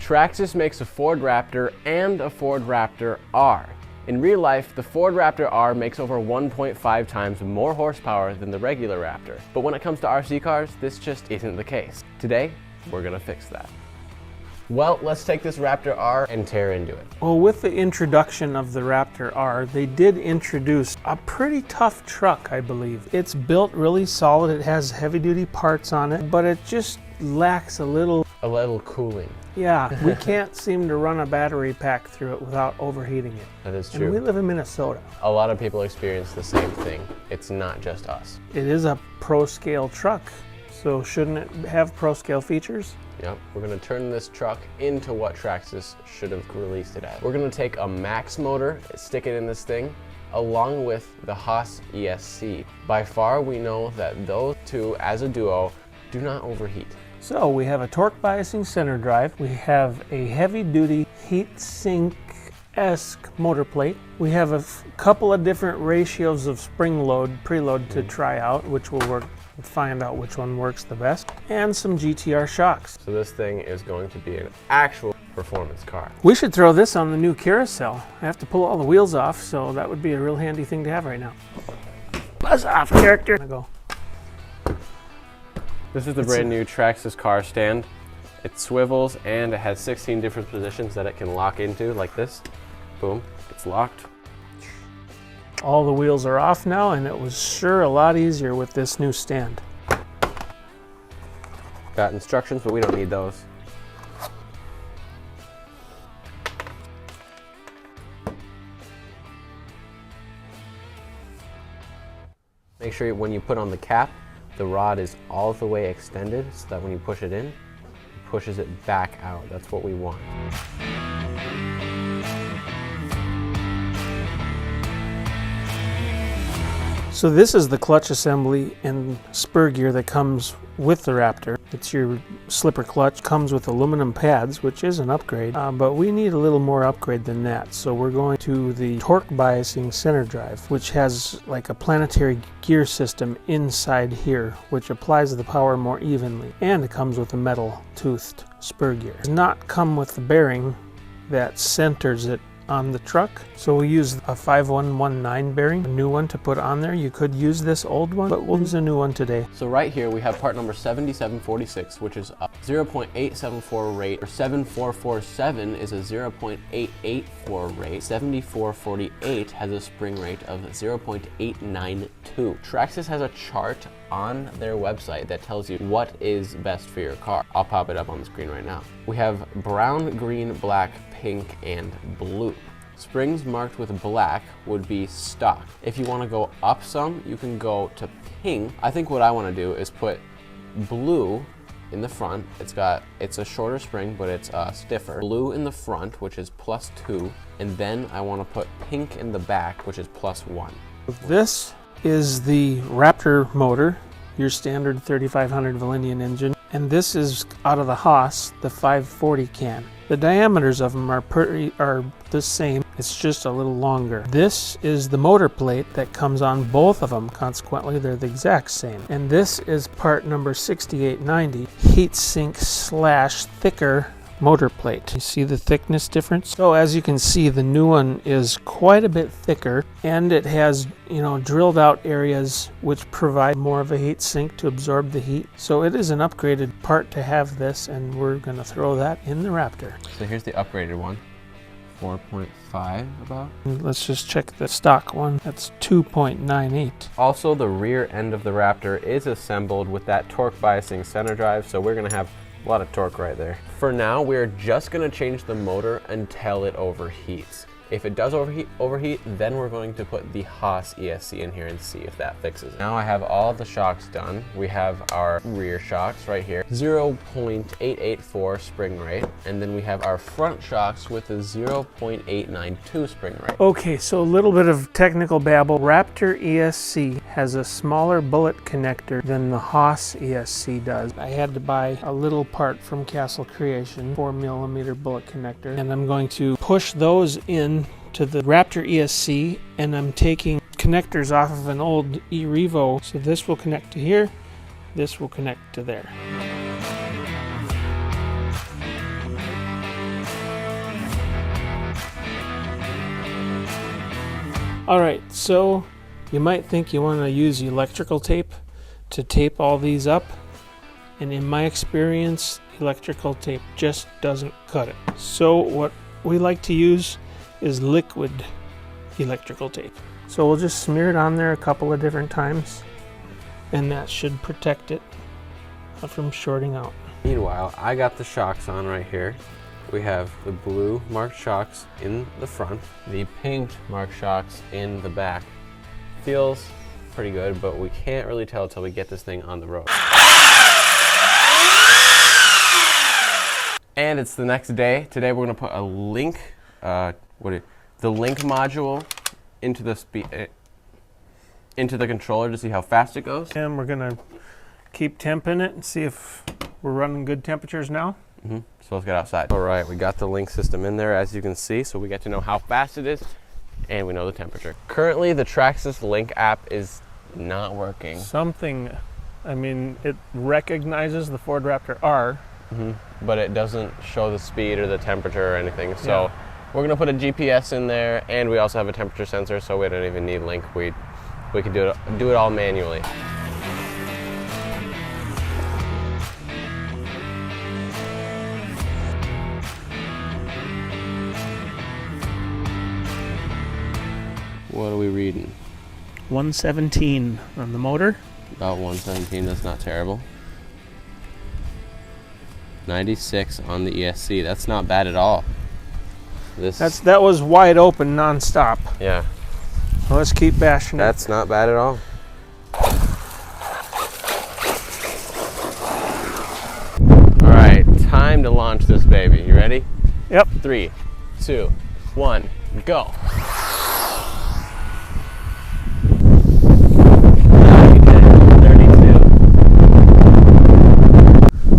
Traxxas makes a Ford Raptor and a Ford Raptor R. In real life, the Ford Raptor R makes over 1.5 times more horsepower than the regular Raptor. But when it comes to RC cars, this just isn't the case. Today, we're gonna fix that. Well, let's take this Raptor R and tear into it. Well, with the introduction of the Raptor R, they did introduce a pretty tough truck, I believe. It's built really solid, it has heavy-duty parts on it, but it just lacks a little cooling. Yeah, we can't seem to run a battery pack through it without overheating it. That is true. And we live in Minnesota. A lot of people experience the same thing. It's not just us. It is a pro-scale truck, so shouldn't it have pro-scale features? Yep, we're gonna turn this truck into what Traxxas should have released it as. We're gonna take a Max motor, stick it in this thing, along with the Haas ESC. By far, we know that those two, as a duo, do not overheat. So we have a torque biasing center drive. We have a heavy-duty heat sink-esque motor plate. We have a couple of different ratios of spring load, preload to try out, which will work. Find out which one works the best, and some GTR shocks. So this thing is going to be an actual performance car. We should throw this on the new carousel. I have to pull all the wheels off, so that would be a real handy thing to have right now. Buzz off, character. Go. This is the brand new Traxxas car stand. It swivels and it has 16 different positions that it can lock into, like this. Boom, it's locked. All the wheels are off now, and it was sure a lot easier with this new stand. Got instructions, but we don't need those. Make sure when you put on the cap, the rod is all the way extended so that when you push it in, it pushes it back out. That's what we want. So this is the clutch assembly and spur gear that comes with the Raptor. It's your slipper clutch, comes with aluminum pads, which is an upgrade, but we need a little more upgrade than that. So we're going to the torque biasing center drive, which has like a planetary gear system inside here, which applies the power more evenly. And it comes with a metal toothed spur gear. It does not come with the bearing that centers it on the truck. So we use a 5119 bearing, a new one to put on there. You could use this old one, but we'll use a new one today. So right here we have part number 7746, which is a 0.874 rate, or 7447 is a 0.884 rate, 7448 has a spring rate of 0.892. Traxxas has a chart on their website that tells you what is best for your car. I'll pop it up on the screen right now. We have brown, green, black, pink, and blue. Springs marked with black would be stock. If you want to go up some, you can go to pink. I think what I want to do is put blue in the front. It's a shorter spring, but it's stiffer. Blue in the front, which is +2, and then I want to put pink in the back, which is +1. This is the Raptor motor, your standard 3500 Valenian engine, and this is out of the Haas, the 540 can. The diameters of them are the same, it's just a little longer. This is the motor plate that comes on both of them, consequently they're the exact same. And this is part number 6890, heat sink / thicker motor plate. You see the thickness difference? So as you can see, the new one is quite a bit thicker, and it has, drilled out areas which provide more of a heat sink to absorb the heat. So it is an upgraded part to have this, and we're going to throw that in the Raptor. So here's the upgraded one, 4.5 about. Let's just check the stock one. That's 2.98. Also, the rear end of the Raptor is assembled with that torque biasing center drive, so we're going to have a lot of torque right there. For now, we're just gonna change the motor until it overheats. If it does overheat, then we're going to put the Haas ESC in here and see if that fixes it. Now I have all the shocks done. We have our rear shocks right here, 0.884 spring rate, and then we have our front shocks with a 0.892 spring rate. Okay, so a little bit of technical babble. Raptor ESC has a smaller bullet connector than the Haas ESC does. I had to buy a little part from Castle Creation, 4mm bullet connector, and I'm going to push those in to the Raptor ESC, and I'm taking connectors off of an old eRevo. So this will connect to here, this will connect to there. All right, so you might think you want to use electrical tape to tape all these up, and in my experience, electrical tape just doesn't cut it. So what we like to use is liquid electrical tape. So we'll just smear it on there a couple of different times, and that should protect it from shorting out. Meanwhile, I got the shocks on right here. We have the blue marked shocks in the front, the pink marked shocks in the back. Feels pretty good, but we can't really tell until we get this thing on the road. And it's the next day. Today we're gonna put a link, the link module into the into the controller to see how fast it goes. And we're gonna keep temping it and see if we're running good temperatures now. So let's get outside. All right, we got the link system in there, as you can see, so we get to know how fast it is, and we know the temperature. Currently, the Traxxas link app is not working. I mean, it recognizes the Ford Raptor R, but it doesn't show the speed or the temperature or anything. So we're gonna put a GPS in there, and we also have a temperature sensor, so we don't even need link. We can do it all manually. What are we reading? 117 on the motor. About 117, that's not terrible. 96 on the ESC, that's not bad at all. That was wide open non-stop. Yeah. Well, let's keep bashing it. That's not bad at all. All right, time to launch this baby. You ready? Yep. 3, 2, 1, go.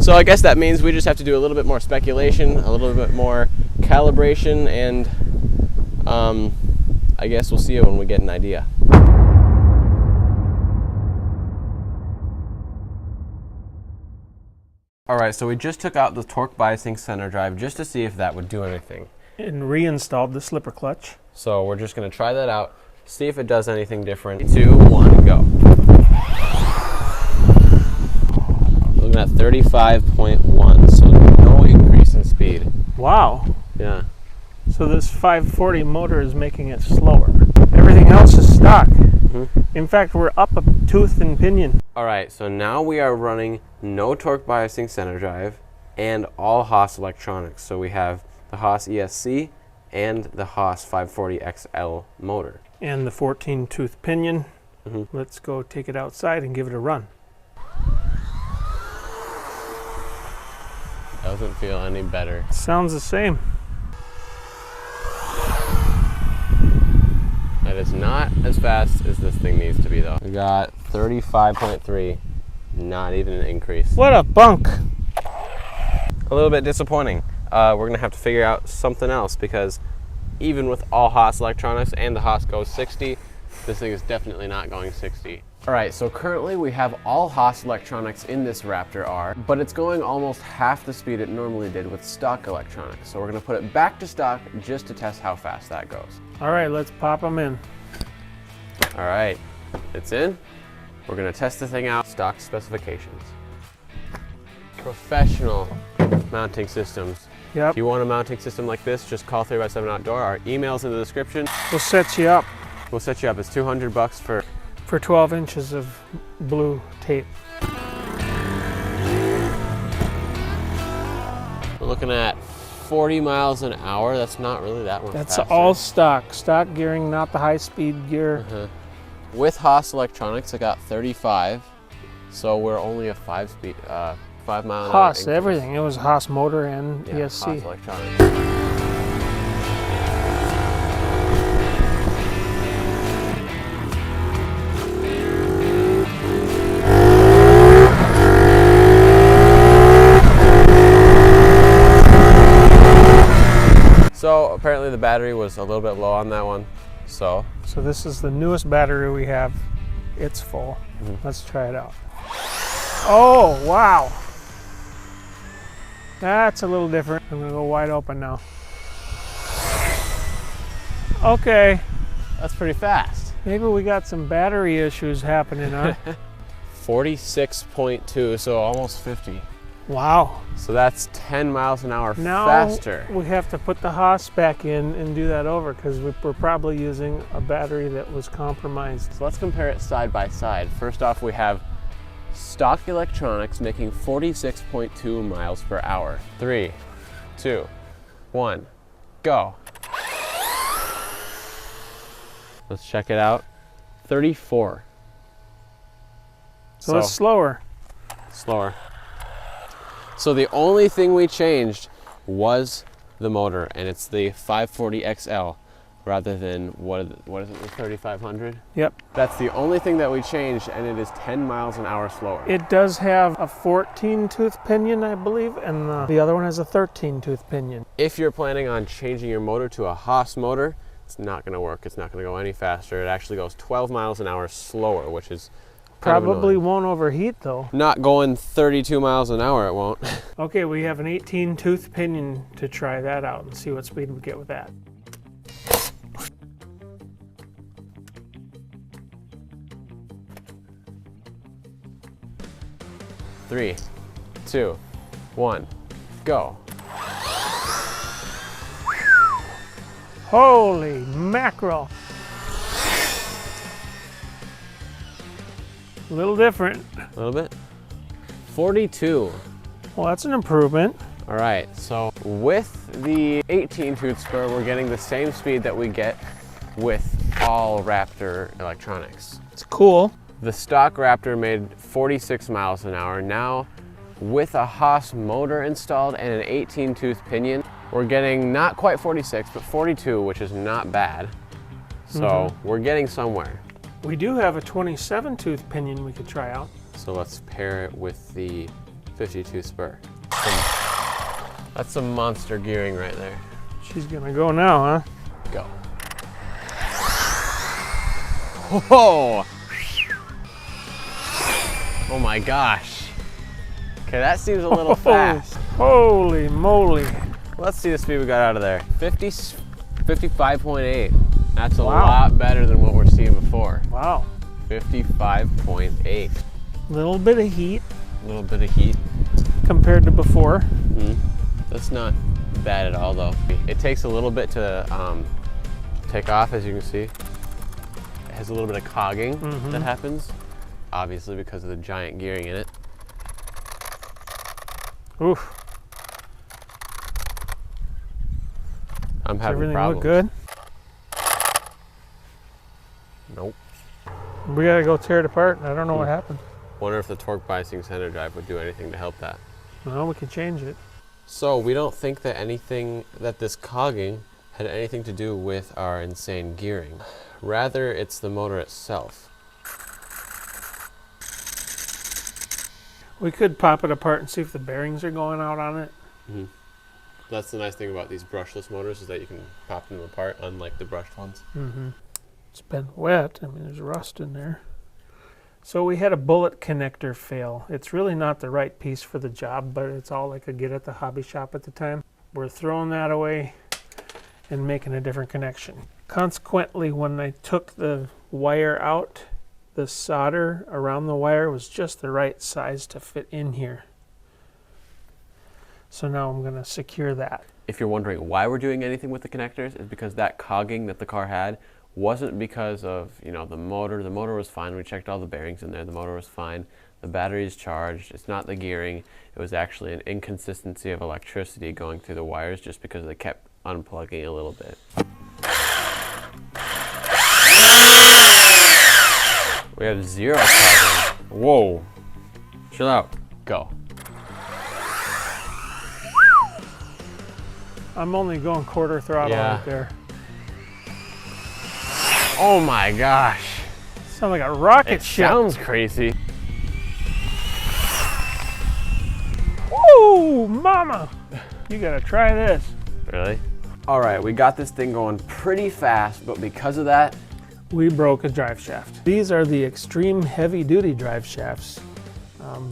So I guess that means we just have to do a little bit more speculation, a little bit more calibration, and I guess we'll see it when we get an idea. Alright, so we just took out the torque biasing center drive just to see if that would do anything. And reinstalled the slipper clutch. So we're just going to try that out, see if it does anything different. 2, 1, go. Looking at 35.1, so no increase in speed. Wow. Yeah. So this 540 motor is making it slower. Everything else is stock. In fact, we're up a tooth and pinion. All right, so now we are running no torque biasing center drive and all Haas electronics. So we have the Haas ESC and the Haas 540 XL motor. And the 14 tooth pinion. Let's go take it outside and give it a run. Doesn't feel any better. Sounds the same. That is not as fast as this thing needs to be though. We got 35.3, not even an increase. What a bunk. A little bit disappointing. We're gonna have to figure out something else because even with all Haas electronics and the Haas goes 60, this thing is definitely not going 60. All right, so currently we have all Haas electronics in this Raptor R, but it's going almost half the speed it normally did with stock electronics. So we're gonna put it back to stock just to test how fast that goes. All right, let's pop them in. All right, it's in. We're gonna test the thing out, stock specifications. Professional mounting systems. Yep. If you want a mounting system like this, just call 3x7 Outdoor. Our email's in the description. We'll set you up. We'll set you up. It's $200 for 12 inches of blue tape. We're looking at 40 miles an hour. That's not really that much That's faster. all stock. Stock gearing, not the high-speed gear. With Haas electronics, I got 35. So we're only a 5 mile an hour. Haas, increase. everything. It was Haas motor and ESC. Haas electronics. So apparently the battery was a little bit low on that one. So this is the newest battery we have. It's full. Let's try it out. Oh, wow. That's a little different. I'm gonna go wide open now. Okay, That's pretty fast. Maybe we got some battery issues happening, huh? 46.2, so almost 50. Wow. So that's 10 miles an hour Now faster. we have to put the Haas back in and do that over because we're probably using a battery that was compromised. So let's compare it side by side. First off, we have stock electronics making 46.2 miles per hour. 3, 2, 1, go. Let's check it out. 34. So it's slower. Slower. So the only thing we changed was the motor, and it's the 540XL rather than what is it, the 3500? Yep. That's the only thing that we changed, and it is 10 miles an hour slower. It does have a 14-tooth pinion, I believe, and the other one has a 13-tooth pinion. If you're planning on changing your motor to a Haas motor, it's not going to work. It's not going to go any faster. It actually goes 12 miles an hour slower, which is probably won't overheat though. Not going 32 miles an hour, it won't. Okay, we have an 18-tooth pinion to try that out and see what speed we get with that. Three, 2, 1, go. Holy mackerel. A little different. A little bit. 42. Well, that's an improvement. All right, so with the 18-tooth spur, we're getting the same speed that we get with all Raptor electronics. It's cool. The stock Raptor made 46 miles an hour. Now, with a Haas motor installed and an 18-tooth pinion, we're getting not quite 46, but 42, which is not bad. So we're getting somewhere. We do have a 27-tooth pinion we could try out. So let's pair it with the 50-tooth spur. That's some monster gearing right there. She's gonna go now, huh? Go. Whoa! Oh my gosh. Okay, that seems a little fast. Holy moly. Let's see the speed we got out of there. 55.8. That's a lot better than what we're seeing before. Wow. 55.8. Little bit of heat. A little bit of heat. Compared to before. That's not bad at all though. It takes a little bit to take off, as you can see. It has a little bit of cogging that happens, obviously because of the giant gearing in it. Oof. I'm having everything problems. Look good? Nope. We gotta go tear it apart. I don't know what happened. Wonder if the torque biasing center drive would do anything to help that. Well, we can change it. So we don't think that this cogging had anything to do with our insane gearing. Rather, it's the motor itself. We could pop it apart and see if the bearings are going out on it. That's the nice thing about these brushless motors, is that you can pop them apart, unlike the brushed ones. It's been wet. I mean, there's rust in there. So we had a bullet connector fail. It's really not the right piece for the job, but it's all I could get at the hobby shop at the time. We're throwing that away and making a different connection. Consequently, when I took the wire out, the solder around the wire was just the right size to fit in here. So now I'm going to secure that. If you're wondering why we're doing anything with the connectors, it's because that cogging that the car had wasn't because of, the motor. The motor was fine. We checked all the bearings in there. The motor was fine. The battery is charged. It's not the gearing. It was actually an inconsistency of electricity going through the wires just because they kept unplugging a little bit. We have zero cogging. Whoa. Chill out. Go. I'm only going quarter throttle right there. Oh my gosh. Sounds like a rocket ship. Sounds crazy. Woo, mama. You gotta try this. Really? All right, we got this thing going pretty fast, but because of that, we broke a drive shaft. These are the extreme heavy duty drive shafts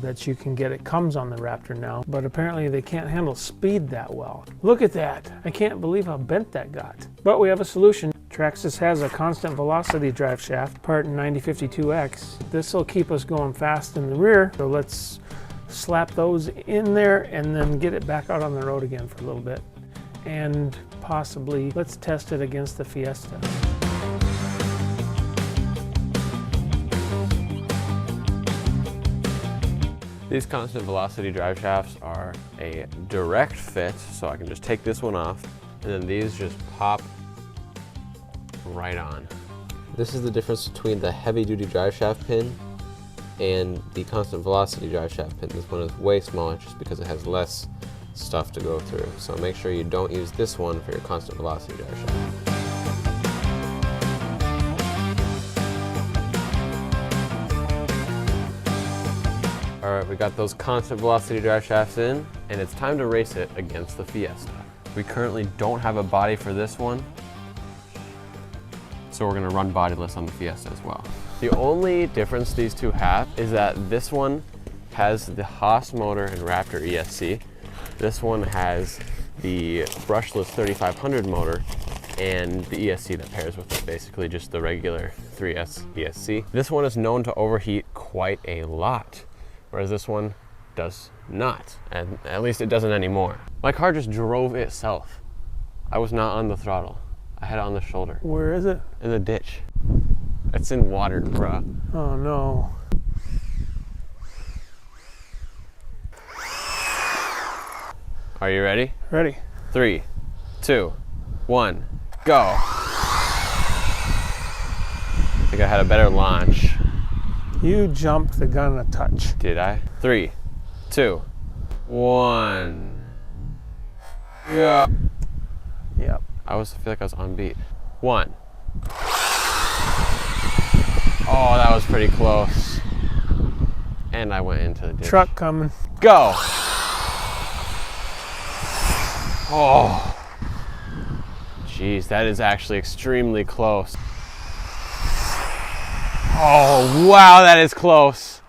that you can get. It comes on the Raptor now, but apparently they can't handle speed that well. Look at that. I can't believe how bent that got. But we have a solution. Traxxas has a constant velocity drive shaft, part 9052X. This will keep us going fast in the rear, so let's slap those in there and then get it back out on the road again for a little bit. And possibly, let's test it against the Fiesta. These constant velocity drive shafts are a direct fit, so I can just take this one off, and then these just pop right on. This is the difference between the heavy duty drive shaft pin and the constant velocity drive shaft pin. This one is way smaller just because it has less stuff to go through. So make sure you don't use this one for your constant velocity drive shaft. All right, we got those constant velocity drive shafts in, and it's time to race it against the Fiesta. We currently don't have a body for this one, so we're gonna run bodyless on the Fiesta as well. The only difference these two have is that this one has the Haas motor and Raptor ESC. This one has the brushless 3500 motor and the ESC that pairs with it, basically just the regular 3S ESC. This one is known to overheat quite a lot, whereas this one does not, and at least it doesn't anymore. My car just drove itself. I was not on the throttle. I had it on the shoulder. Where is it? In the ditch. It's in water, bruh. Oh no. Are you ready? Ready. 3, 2, 1, go. I think I had a better launch. You jumped the gun a touch. Did I? 3, 2, 1. Yeah. Yep. I feel like I was on beat. 1. Oh, that was pretty close. And I went into the ditch. Truck coming. Go. Oh. Jeez, that is actually extremely close. Oh, wow, that is close.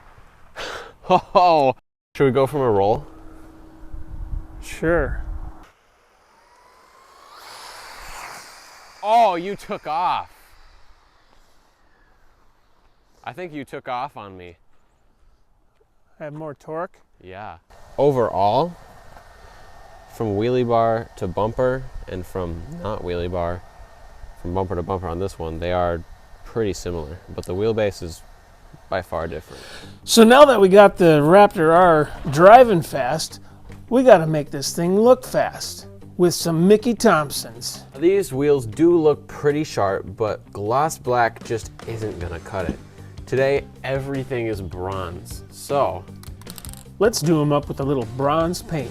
Oh. Should we go from a roll? Sure. Oh, you took off. I think you took off on me. Have more torque. Yeah. Overall, from wheelie bar to bumper and from not wheelie bar, from bumper to bumper on this one, they are pretty similar, but the wheelbase is by far different. So now that we got the Raptor R driving fast, we got to make this thing look fast with some Mickey Thompsons. These wheels do look pretty sharp, but gloss black just isn't gonna cut it. Today, everything is bronze, so let's do them up with a little bronze paint.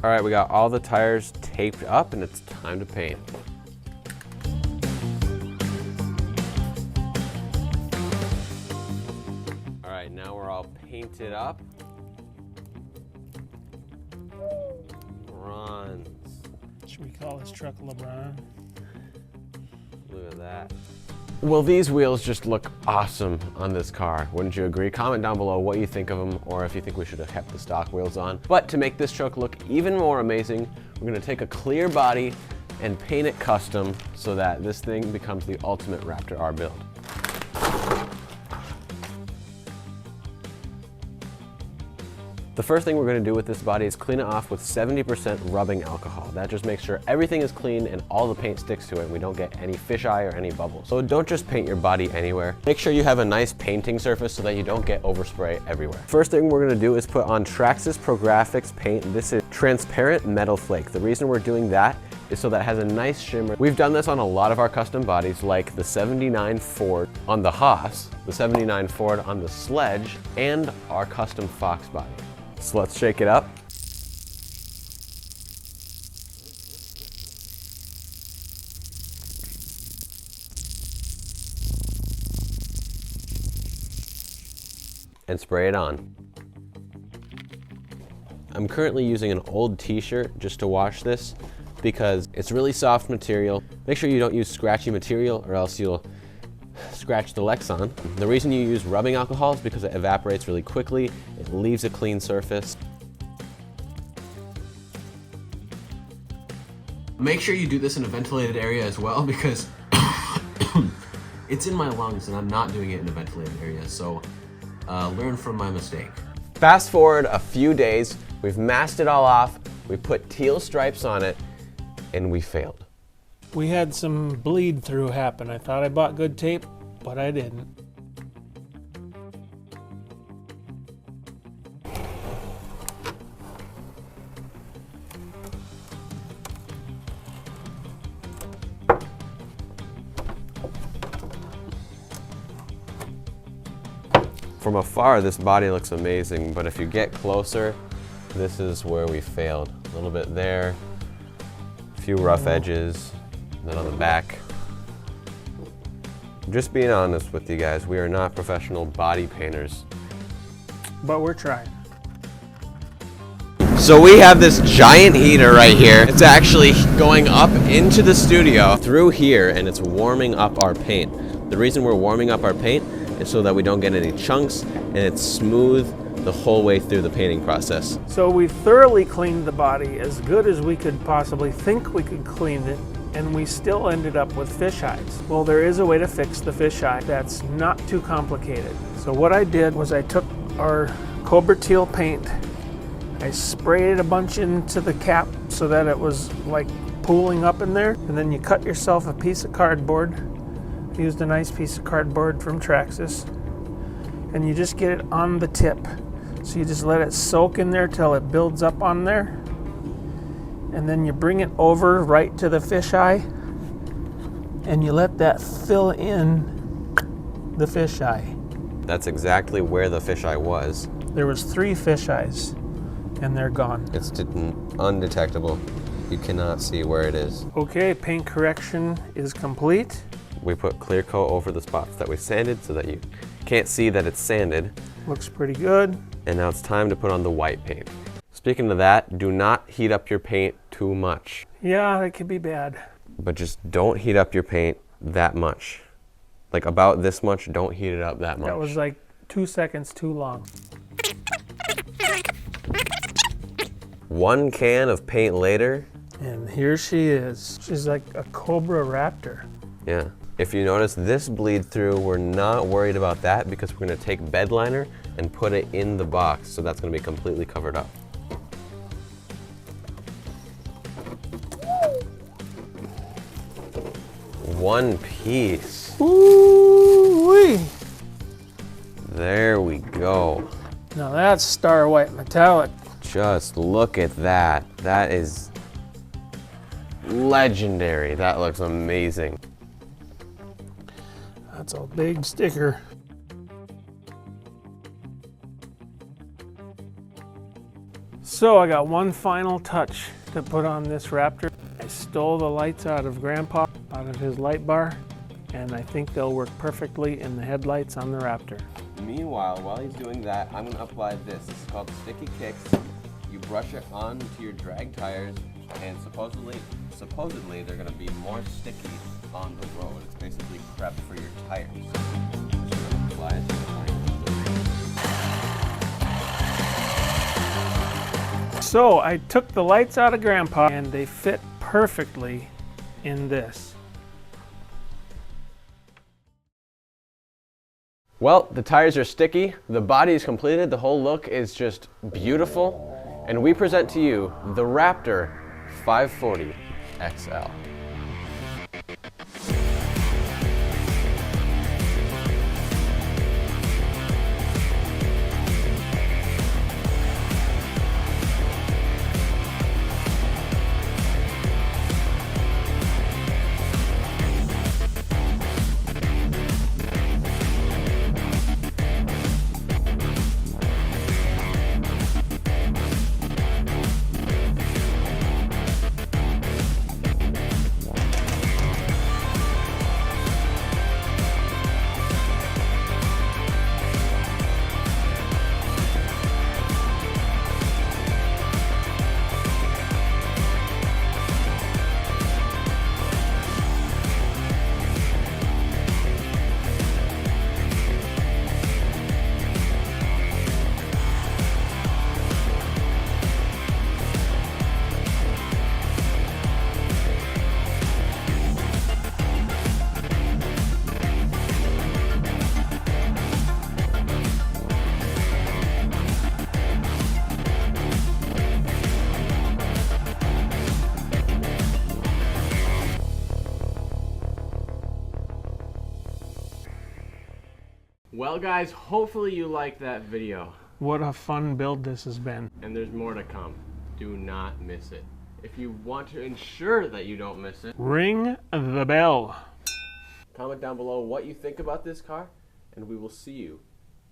all right, we got all the tires taped up and it's time to paint. All right, now we're all painted up. Bronze. Should we call this truck LeBron? Look at that. Well, these wheels just look awesome on this car. Wouldn't you agree? Comment down below what you think of them or if you think we should have kept the stock wheels on. But to make this truck look even more amazing, we're gonna take a clear body and paint it custom so that this thing becomes the ultimate Raptor R build. The first thing we're going to do with this body is clean it off with 70% rubbing alcohol. That just makes sure everything is clean and all the paint sticks to it and we don't get any fisheye or any bubbles. So don't just paint your body anywhere. Make sure you have a nice painting surface so that you don't get overspray everywhere. First thing we're going to do is put on Traxxas Pro Graphics paint. This is transparent metal flake. The reason we're doing that is so that it has a nice shimmer. We've done this on a lot of our custom bodies, like the 79 Ford on the Haas, the 79 Ford on the Sledge, and our custom Fox body. So let's shake it up. And spray it on. I'm currently using an old t-shirt just to wash this because it's really soft material. Make sure you don't use scratchy material or else you'll scratch the Lexan. The reason you use rubbing alcohol is because it evaporates really quickly. It leaves a clean surface. Make sure you do this in a ventilated area as well, because it's in my lungs and I'm not doing it in a ventilated area. So learn from my mistake. Fast forward a few days, we've masked it all off, we put teal stripes on it, and we failed. We had some bleed through happen. I thought I bought good tape, but I didn't. From afar, this body looks amazing, but if you get closer, this is where we failed. A little bit there, a few rough edges, then on the back. Just being honest with you guys, we are not professional body painters. But we're trying. So we have this giant heater right here. It's actually going up into the studio through here, and it's warming up our paint. The reason we're warming up our paint is so that we don't get any chunks, and it's smooth the whole way through the painting process. So we thoroughly cleaned the body as good as we could possibly think we could clean it, and we still ended up with fish eyes. Well, there is a way to fix the fish eye that's not too complicated. So what I did was I took our Cobra Teal paint, I sprayed a bunch into the cap so that it was like pooling up in there, and then you cut yourself a piece of cardboard. Used a nice piece of cardboard from Traxxas, and you just get it on the tip. So you just let it soak in there till it builds up on there, and then you bring it over right to the fisheye, and you let that fill in the fisheye. That's exactly where the fisheye was. There was 3 fisheyes, and they're gone. It's undetectable. You cannot see where it is. Okay, paint correction is complete. We put clear coat over the spots that we sanded so that you can't see that it's sanded. Looks pretty good. And now it's time to put on the white paint. Speaking of that, do not heat up your paint too much. Yeah, that could be bad. But just don't heat up your paint that much. Like about this much, don't heat it up that much. That was like 2 seconds too long. 1 can of paint later. And here she is. She's like a Cobra Raptor. Yeah. If you notice this bleed through, we're not worried about that because we're gonna take bed liner and put it in the box, so that's gonna be completely covered up. One piece. Ooh-wee. There we go. Now that's Star White Metallic. Just look at that. That is legendary. That looks amazing. That's a big sticker. So I got one final touch to put on this Raptor. I stole the lights out of Grandpa, out of his light bar, and I think they'll work perfectly in the headlights on the Raptor. Meanwhile, while he's doing that, I'm gonna apply this. This is called Sticky Kicks. You brush it onto your drag tires, and supposedly they're gonna be more sticky on the road. It's basically prep for your tires. Just gonna apply it to the tire. So I took the lights out of Grandpa, and they fit perfectly in this. Well, the tires are sticky, the body is completed, the whole look is just beautiful, and we present to you the Raptor 540 XL. Well guys, hopefully you liked that video. What a fun build this has been. And there's more to come. Do not miss it. If you want to ensure that you don't miss it, Ring the bell. comment down below what you think about this car, and we will see you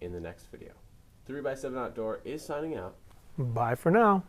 in the next video. 3x7 Outdoor is signing out. Bye for now.